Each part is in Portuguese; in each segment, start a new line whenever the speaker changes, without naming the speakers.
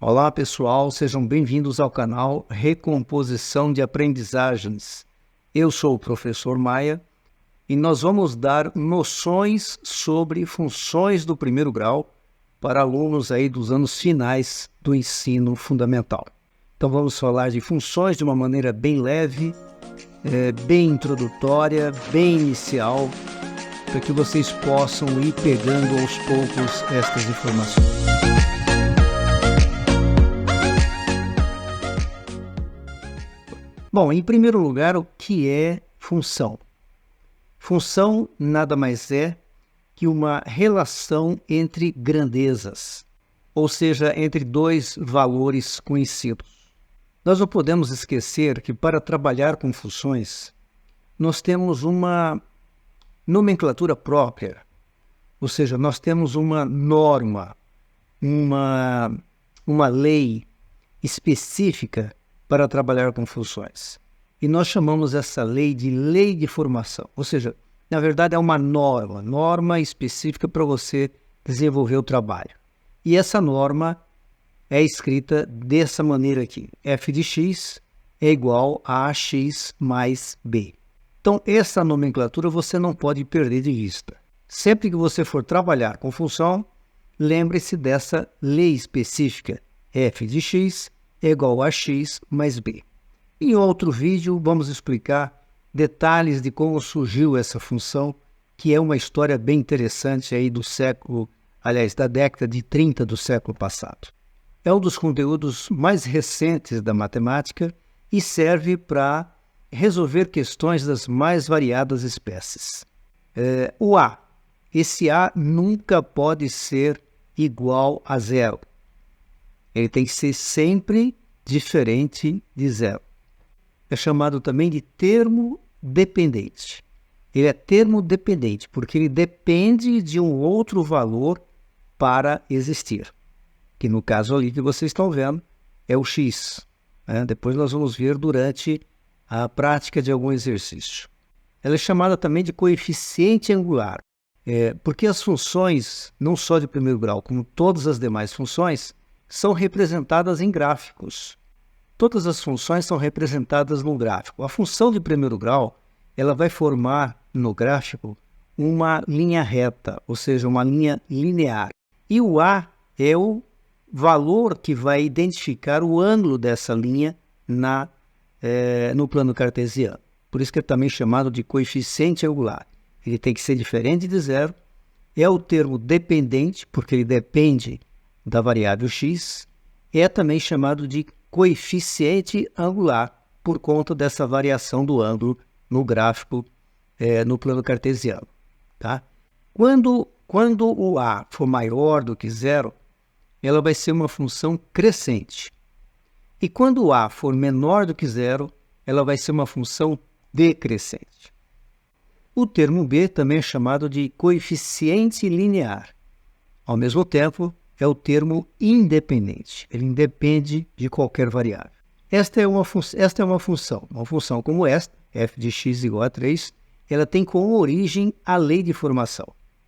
Olá pessoal, sejam bem-vindos ao canal Recomposição de Aprendizagens. Eu sou o professor Maia e nós vamos dar noções sobre funções do primeiro grau para alunos aí dos anos finais do ensino fundamental. Então vamos falar de funções de uma maneira bem leve, bem introdutória, bem inicial, para que vocês possam ir pegando aos poucos estas informações. Bom, em primeiro lugar, o que é função? Função nada mais é que uma relação entre grandezas, ou seja, entre dois valores conhecidos. Nós não podemos esquecer que para trabalhar com funções, nós temos uma nomenclatura própria, ou seja, nós temos uma norma, uma lei específica para trabalhar com funções. E nós chamamos essa lei de lei de formação, ou seja, na verdade é uma norma específica para você desenvolver o trabalho. E essa norma é escrita dessa maneira aqui: f de x é igual a ax mais b. Então, essa nomenclatura você não pode perder de vista. Sempre que você for trabalhar com função, lembre-se dessa lei específica: f de x é igual a x mais b. Em outro vídeo, vamos explicar detalhes de como surgiu essa função, que é uma história bem interessante aí da década de 30 do século passado. É um dos conteúdos mais recentes da matemática e serve para resolver questões das mais variadas espécies. O a. Esse a nunca pode ser igual a zero. Ele tem que ser sempre diferente de zero. É chamado também de termo dependente. Ele é termo dependente porque ele depende de um outro valor para existir, que no caso ali que vocês estão vendo é o x. Depois nós vamos ver durante a prática de algum exercício. Ela é chamada também de coeficiente angular, porque as funções, não só de primeiro grau, como todas as demais funções, são representadas em gráficos. Todas as funções são representadas no gráfico. A função de primeiro grau, ela vai formar no gráfico uma linha reta, ou seja, uma linha linear. E o a é o valor que vai identificar o ângulo dessa linha no plano cartesiano. Por isso que é também chamado de coeficiente angular. Ele tem que ser diferente de zero. É o termo dependente, porque ele depende da variável x. É também chamado de coeficiente angular, por conta dessa variação do ângulo no gráfico no plano cartesiano. Tá? Quando o a for maior do que zero, ela vai ser uma função crescente. E quando o a for menor do que zero, ela vai ser uma função decrescente. O termo b também é chamado de coeficiente linear. Ao mesmo tempo, é o termo independente. Ele independe de qualquer variável. Esta é uma função. Uma função como esta, f de x igual a 3, ela tem como origem a lei de formação.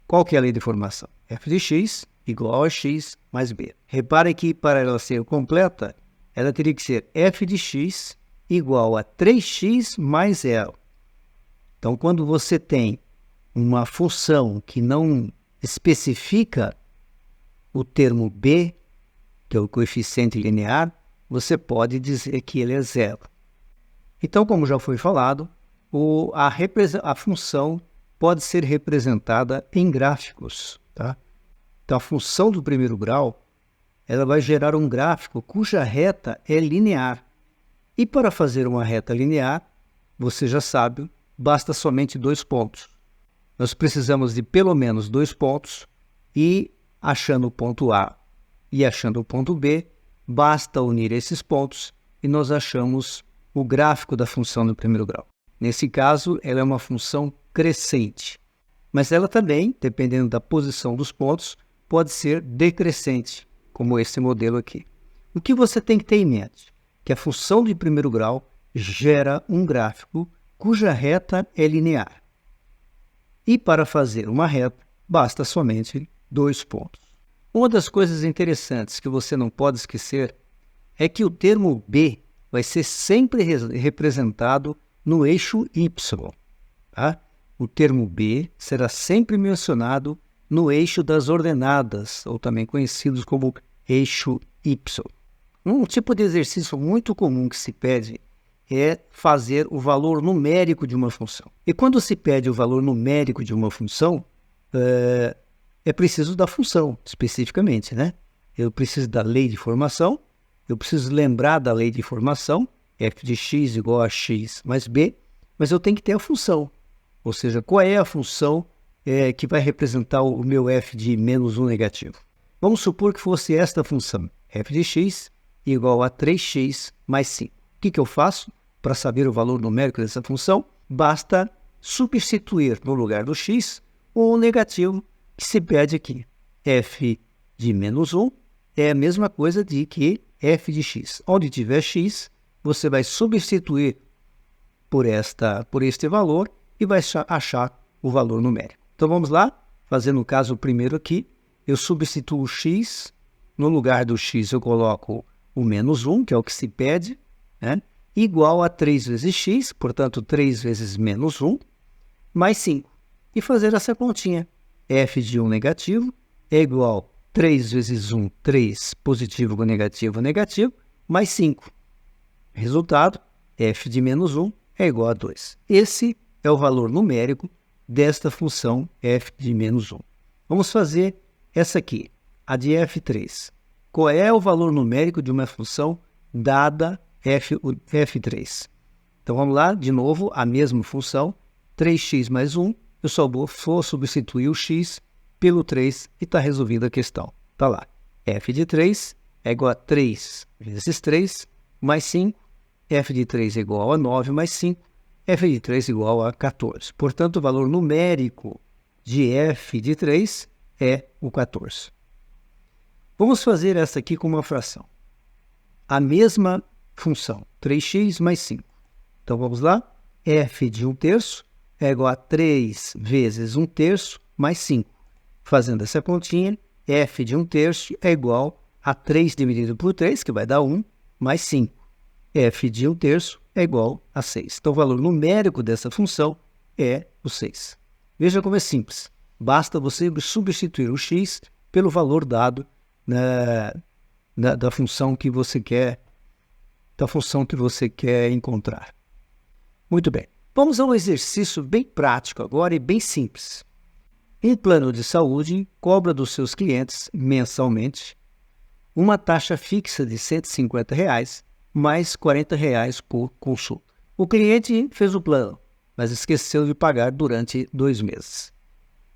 Qual que é a lei de formação? F de x igual a x mais b. Repare que para ela ser completa, ela teria que ser f de x igual a 3x mais 0. Então, quando você tem uma função que não especifica o termo b, que é o coeficiente linear, você pode dizer que ele é zero. Então, como já foi falado, a função pode ser representada em gráficos. Tá? Então, a função do primeiro grau, ela vai gerar um gráfico cuja reta é linear. E para fazer uma reta linear, você já sabe, basta somente 2 pontos. Nós precisamos de pelo menos 2 pontos e, achando o ponto A e achando o ponto B, basta unir esses pontos e nós achamos o gráfico da função do primeiro grau. Nesse caso, ela é uma função crescente, mas ela também, dependendo da posição dos pontos, pode ser decrescente, como esse modelo aqui. O que você tem que ter em mente? Que a função de primeiro grau gera um gráfico cuja reta é linear. E para fazer uma reta, basta somente 2 pontos. Uma das coisas interessantes que você não pode esquecer é que o termo B vai ser sempre representado no eixo Y. Tá? O termo B será sempre mencionado no eixo das ordenadas, ou também conhecidos como eixo Y. Um tipo de exercício muito comum que se pede é fazer o valor numérico de uma função. E quando se pede o valor numérico de uma função, é preciso da função, especificamente, né? Eu preciso da lei de formação, eu preciso lembrar da lei de formação, f de x igual a x mais b, mas eu tenho que ter a função. Ou seja, qual é a função que vai representar o meu f de menos 1 negativo? Vamos supor que fosse esta função, f de x igual a 3x mais 5. O que eu faço para saber o valor numérico dessa função? Basta substituir no lugar do x o negativo que se pede aqui. F de menos 1 é a mesma coisa de que f de x. Onde tiver x, você vai substituir por este valor e vai achar o valor numérico. Então vamos lá, fazendo o caso primeiro aqui, eu substituo o x, no lugar do x eu coloco o menos 1, que é o que se pede, né? Igual a 3 vezes x, portanto 3 vezes menos 1, mais 5. E fazer essa continha. F de 1 negativo é igual a 3 vezes 1, 3, positivo com negativo, negativo, mais 5. Resultado, f de menos 1 é igual a 2. Esse é o valor numérico desta função f de menos 1. Vamos fazer essa aqui, a de f3. Qual é o valor numérico de uma função dada f3? Então vamos lá, de novo, a mesma função, 3x mais 1, eu só vou substituir o x pelo 3 e está resolvida a questão. Está lá, f de 3 é igual a 3 vezes 3 mais 5, f de 3 é igual a 9 mais 5, f de 3 é igual a 14. Portanto, o valor numérico de f de 3 é o 14. Vamos fazer essa aqui com uma fração. A mesma função, 3x mais 5. Então, vamos lá. F de 1/3 é igual a 3 vezes 1/3 mais 5. Fazendo essa continha, f de 1/3 é igual a 3 dividido por 3, que vai dar 1, mais 5. F de 1/3 é igual a 6. Então, o valor numérico dessa função é o 6. Veja como é simples. Basta você substituir o x pelo valor dado da função que você quer, encontrar. Muito bem. Vamos a um exercício bem prático agora e bem simples. Um plano de saúde cobra dos seus clientes mensalmente uma taxa fixa de R$ 150 mais R$ 40 por consulta. O cliente fez o plano, mas esqueceu de pagar durante 2 meses.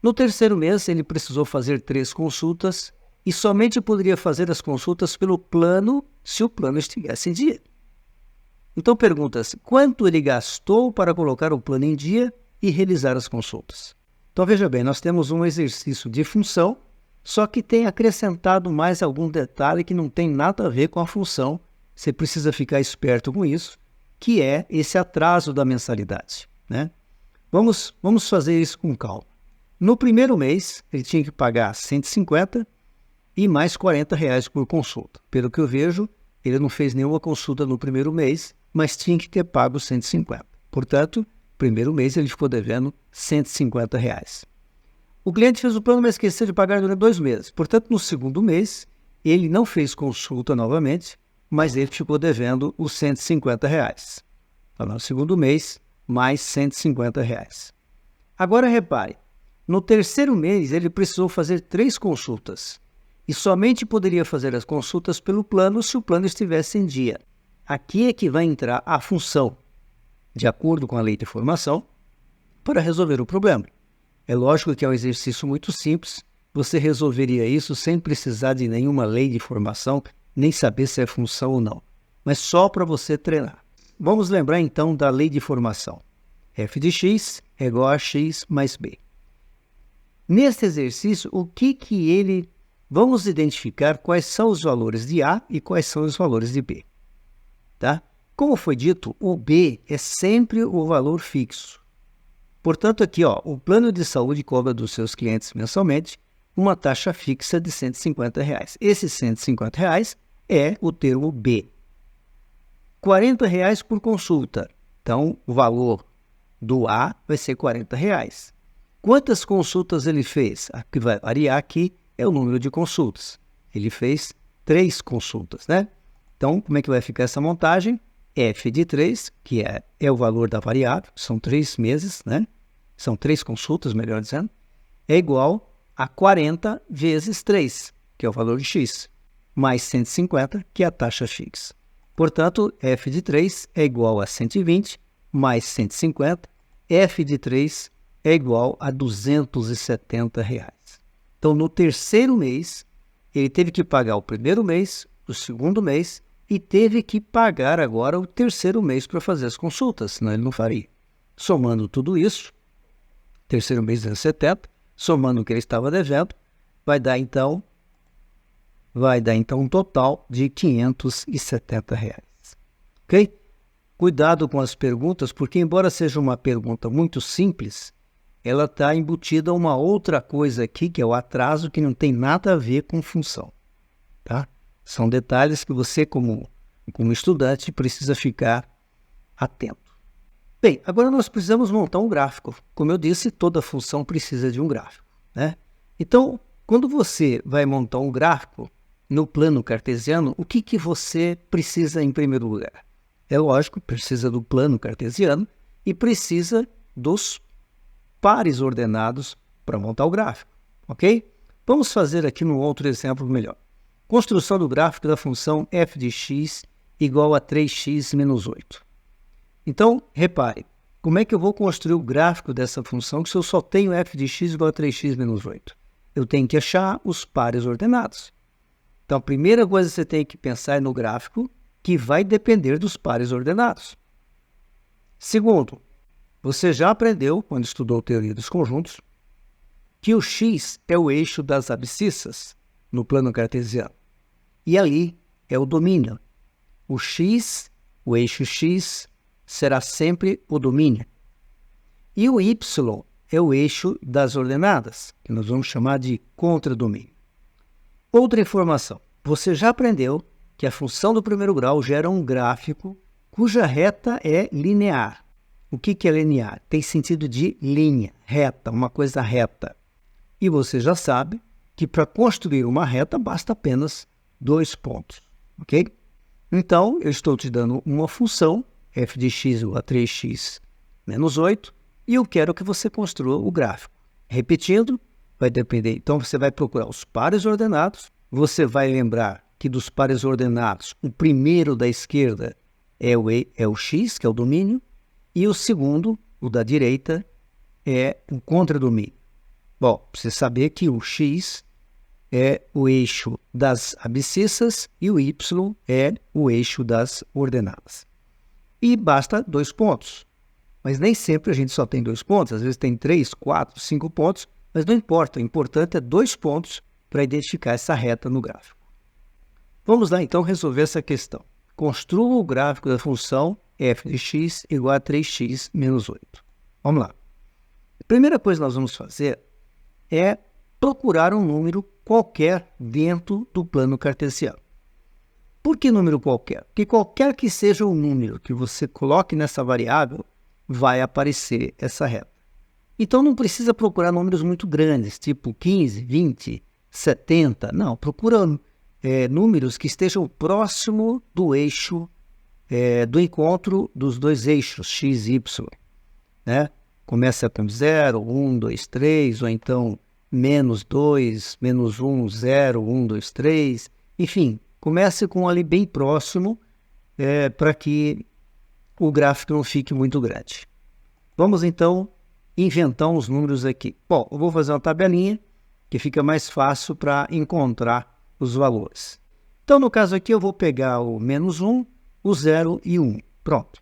No terceiro mês, ele precisou fazer 3 consultas e somente poderia fazer as consultas pelo plano se o plano estivesse em dia. Então pergunta-se, quanto ele gastou para colocar o plano em dia e realizar as consultas? Então veja bem, nós temos um exercício de função, só que tem acrescentado mais algum detalhe que não tem nada a ver com a função. Você precisa ficar esperto com isso, que é esse atraso da mensalidade, né? Vamos fazer isso com calma. No primeiro mês, ele tinha que pagar 150 e mais R$ 40 por consulta. Pelo que eu vejo, ele não fez nenhuma consulta no primeiro mês, mas tinha que ter pago 150. Portanto, no primeiro mês ele ficou devendo R$ 150. O cliente fez o plano, mas esqueceu de pagar durante 2 meses. Portanto, no segundo mês, ele não fez consulta novamente, mas ele ficou devendo os R$ 150. Então, no segundo mês, mais R$ 150. Agora, repare, no terceiro mês, ele precisou fazer 3 consultas e somente poderia fazer as consultas pelo plano se o plano estivesse em dia. Aqui é que vai entrar a função, de acordo com a lei de formação, para resolver o problema. É lógico que é um exercício muito simples, você resolveria isso sem precisar de nenhuma lei de formação, nem saber se é função ou não, mas só para você treinar. Vamos lembrar então da lei de formação. F de x é igual a x mais b. Neste exercício, vamos identificar quais são os valores de A e quais são os valores de B. Tá? Como foi dito, o B é sempre o valor fixo. Portanto, aqui, o plano de saúde cobra dos seus clientes mensalmente uma taxa fixa de R$150. Esse R$150 é o termo B. R$40 por consulta. Então, o valor do A vai ser R$40. Quantas consultas ele fez? O que vai variar aqui é o número de consultas. Ele fez 3 consultas, né? Então, como é que vai ficar essa montagem? F de 3, que é o valor da variável, são 3 meses, né? São 3 consultas, melhor dizendo, é igual a 40 vezes 3, que é o valor de x, mais 150, que é a taxa fixa. Portanto, F de 3 é igual a 120 mais 150, F de 3 é igual a R$270. Então, no terceiro mês, ele teve que pagar o primeiro mês, o segundo mês, e teve que pagar agora o terceiro mês para fazer as consultas, senão ele não faria. Somando tudo isso, terceiro mês 270, somando o que ele estava devendo, vai dar então um total de R$570. Ok? Cuidado com as perguntas, porque embora seja uma pergunta muito simples, ela está embutida uma outra coisa aqui, que é o atraso, que não tem nada a ver com função. Tá? São detalhes que você, como estudante, precisa ficar atento. Bem, agora nós precisamos montar um gráfico. Como eu disse, toda função precisa de um gráfico, né? Então, quando você vai montar um gráfico no plano cartesiano, o que você precisa em primeiro lugar? É lógico, precisa do plano cartesiano e precisa dos pares ordenados para montar o gráfico, ok? Vamos fazer aqui um outro exemplo melhor. Construção do gráfico da função f de x igual a 3x menos 8. Então, repare, como é que eu vou construir o gráfico dessa função se eu só tenho f de x igual a 3x menos 8? Eu tenho que achar os pares ordenados. Então, a primeira coisa que você tem que pensar é no gráfico, que vai depender dos pares ordenados. Segundo, você já aprendeu, quando estudou teoria dos conjuntos, que o x é o eixo das abscissas no plano cartesiano. E ali é o domínio. O eixo x, será sempre o domínio. E o y é o eixo das ordenadas, que nós vamos chamar de contradomínio. Outra informação. Você já aprendeu que a função do primeiro grau gera um gráfico cuja reta é linear. O que é linear? Tem sentido de linha, reta, uma coisa reta. E você já sabe que para construir uma reta basta apenas 2 pontos, ok? Então, eu estou te dando uma função, f de x igual a 3x menos 8, e eu quero que você construa o gráfico. Repetindo, vai depender. Então, você vai procurar os pares ordenados, você vai lembrar que dos pares ordenados, o primeiro da esquerda é o x, que é o domínio, e o segundo, o da direita, é o contradomínio. Bom, você saber que o x é o eixo das abscissas e o y é o eixo das ordenadas. E basta 2 pontos. Mas nem sempre a gente só tem 2 pontos, às vezes tem 3, 4, 5 pontos, mas não importa, o importante é 2 pontos para identificar essa reta no gráfico. Vamos lá então resolver essa questão. Construa o gráfico da função f de x igual a 3x menos 8. Vamos lá. A primeira coisa que nós vamos fazer é procurar um número qualquer dentro do plano cartesiano. Por que número qualquer? Porque qualquer que seja o número que você coloque nessa variável, vai aparecer essa reta. Então não precisa procurar números muito grandes, tipo 15, 20, 70. Não, procura números que estejam próximo do eixo, do encontro dos dois eixos, x e y. Né? Começa com 0, 1, 2, 3, ou então menos 2, menos 1, 0, 1, 2, 3. Enfim, comece com ali bem próximo para que o gráfico não fique muito grande. Vamos então inventar uns números aqui. Bom, eu vou fazer uma tabelinha que fica mais fácil para encontrar os valores. Então, no caso aqui, eu vou pegar o menos 1, o 0 e o 1. Pronto.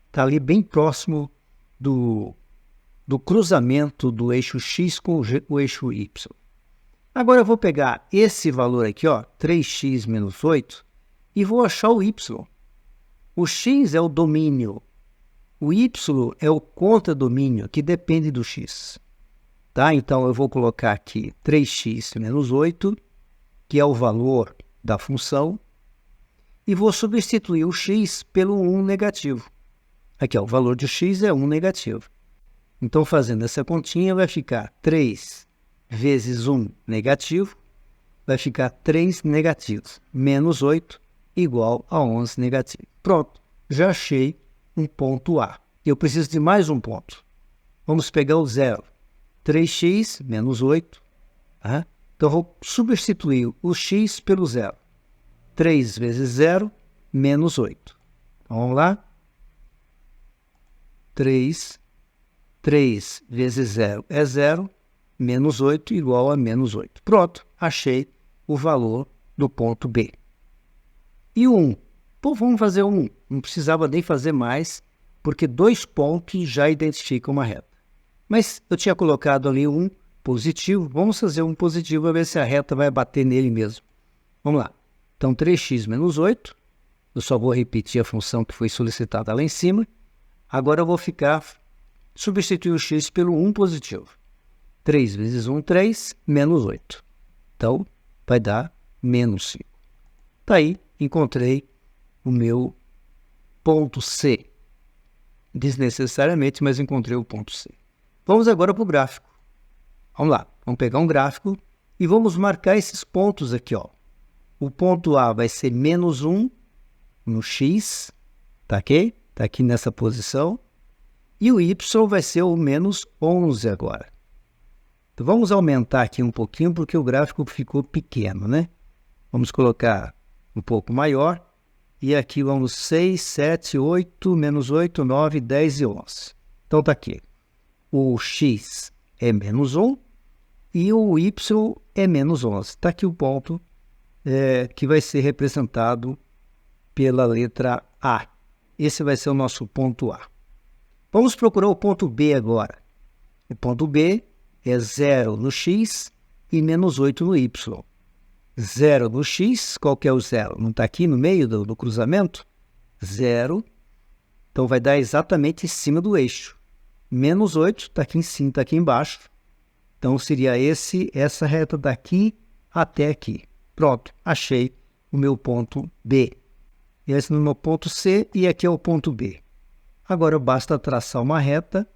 Está ali bem próximo do cruzamento do eixo x com o eixo y. Agora eu vou pegar esse valor aqui, ó, 3x menos 8, e vou achar o y. O x é o domínio, o y é o contradomínio, que depende do x. Tá? Então, eu vou colocar aqui 3x menos 8, que é o valor da função, e vou substituir o x pelo 1 negativo. Aqui, ó, o valor de x é 1 negativo. Então, fazendo essa continha, vai ficar 3 vezes 1 negativo, vai ficar 3 negativos, menos 8 igual a 11 negativo. Pronto, já achei um ponto A. Eu preciso de mais um ponto. Vamos pegar o zero. 3x menos 8. Tá? Então, vou substituir o x pelo zero. 3 vezes 0, menos 8. Então, vamos lá. 3 vezes 0 é 0, menos 8 igual a menos 8. Pronto, achei o valor do ponto B. E o 1? Pô, vamos fazer o 1. Não precisava nem fazer mais, porque 2 pontos já identificam uma reta. Mas eu tinha colocado ali um positivo. Vamos fazer um positivo para ver se a reta vai bater nele mesmo. Vamos lá. Então, 3x menos 8. Eu só vou repetir a função que foi solicitada lá em cima. Agora eu vou substituir o x pelo 1 positivo. 3 vezes 1, 3, menos 8. Então, vai dar menos 5. Tá aí, encontrei o meu ponto C. Desnecessariamente, mas encontrei o ponto C. Vamos agora para o gráfico. Vamos lá, vamos pegar um gráfico e vamos marcar esses pontos aqui, ó. O ponto A vai ser menos 1 no x, tá ok? Tá aqui nessa posição. E o y vai ser o menos 11 agora. Então, vamos aumentar aqui um pouquinho, porque o gráfico ficou pequeno, né? Vamos colocar um pouco maior. E aqui vamos 6, 7, 8, menos 8, 9, 10 e 11. Então, tá aqui. O x é menos 1 e o y é menos 11. Está aqui o ponto que vai ser representado pela letra A. Esse vai ser o nosso ponto A. Vamos procurar o ponto B agora. O ponto B é 0 no x e menos 8 no y. 0 no x, qual que é o 0? Não está aqui no meio do cruzamento? 0. Então, vai dar exatamente em cima do eixo. Menos 8 está aqui em cima, está aqui embaixo. Então, seria essa reta daqui até aqui. Pronto, achei o meu ponto B. Esse é o meu ponto C e aqui é o ponto B. Agora, basta traçar uma reta,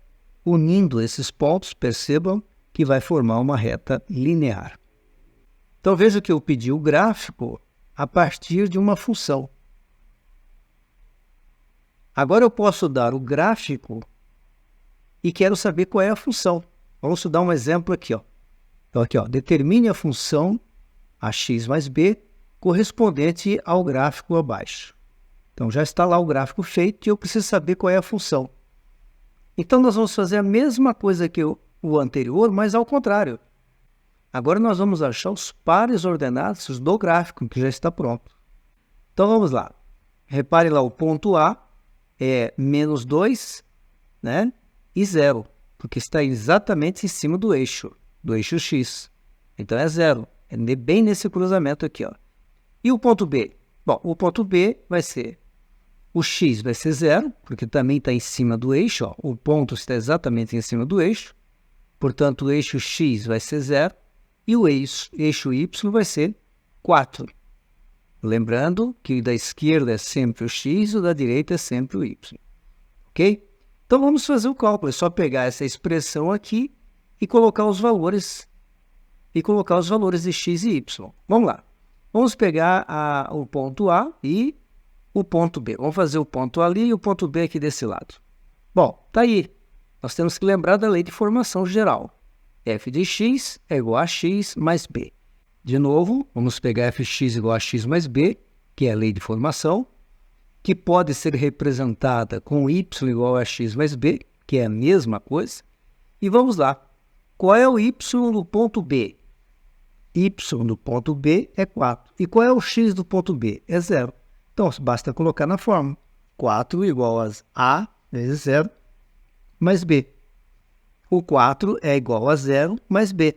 unindo esses pontos, percebam que vai formar uma reta linear. Então, veja que eu pedi o gráfico a partir de uma função. Agora, eu posso dar o gráfico e quero saber qual é a função. Vamos estudar um exemplo aqui, ó. Então, aqui, ó, determine a função ax mais b correspondente ao gráfico abaixo. Então, já está lá o gráfico feito e eu preciso saber qual é a função. Então, nós vamos fazer a mesma coisa que o anterior, mas ao contrário. Agora, nós vamos achar os pares ordenados do gráfico, que já está pronto. Então, vamos lá. Repare lá, o ponto A é menos 2, né? E 0, porque está exatamente em cima do eixo x. Então, é 0. É bem nesse cruzamento aqui, ó. E o ponto B? Bom, o ponto B vai ser... O x vai ser 0, porque também está em cima do eixo, ó. O ponto está exatamente em cima do eixo. Portanto, o eixo x vai ser 0. E o eixo y vai ser 4. Lembrando que o da esquerda é sempre o x e o da direita é sempre o y. Ok? Então, vamos fazer o cálculo. É só pegar essa expressão aqui e colocar os valores. De x e y. Vamos lá. Vamos pegar o ponto A e o ponto B. Vamos fazer o ponto A ali e o ponto B aqui desse lado. Bom, tá aí. Nós temos que lembrar da lei de formação geral. f de x é igual a x mais b. De novo, vamos pegar fx igual a x mais b, que é a lei de formação, que pode ser representada com y igual a x mais b, que é a mesma coisa. E vamos lá. Qual é o y do ponto B? Y do ponto B é 4. E qual é o x do ponto B? É 0. Então, basta colocar na fórmula. 4 igual a vezes 0 mais b. O 4 é igual a 0 mais b.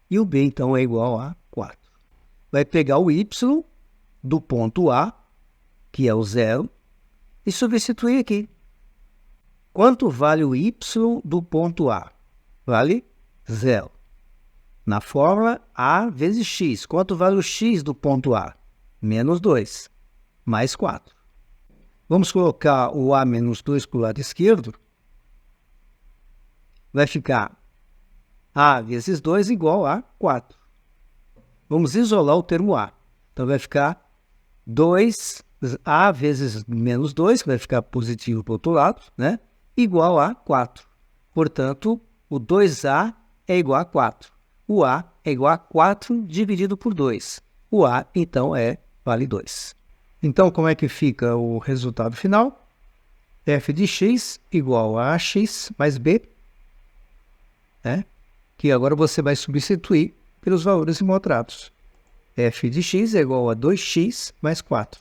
E o b, então, é igual a 4. Vai pegar o y do ponto A, que é o 0, e substituir aqui. Quanto vale o y do ponto A? Vale Zero. Na fórmula, A vezes x. Quanto vale o x do ponto A? Menos 2, mais 4. Vamos colocar o A menos 2 para o lado esquerdo. Vai ficar A vezes 2 igual a 4. Vamos isolar o termo A. Então, vai ficar 2A vezes menos 2, que vai ficar positivo para o outro lado, né? Igual a 4. Portanto, o 2A é igual a 4. O A é igual a 4 dividido por 2. O A, então, vale 2. Então, como é que fica o resultado final? F de x igual a ax mais b, né? Que agora você vai substituir pelos valores encontrados. F de x é igual a 2x mais 4.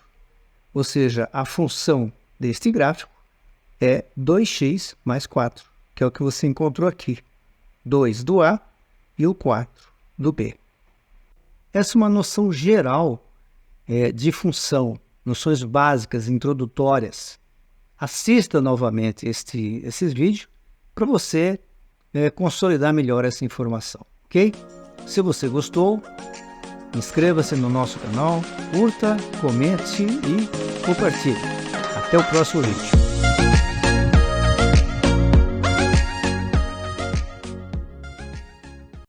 Ou seja, a função deste gráfico é 2x mais 4, que é o que você encontrou aqui. 2 do A e o 4 do B. Essa é uma noção geral de função, noções básicas, introdutórias. Assista novamente esses vídeos para você consolidar melhor essa informação, ok? Se você gostou, inscreva-se no nosso canal, curta, comente e compartilhe. Até o próximo vídeo.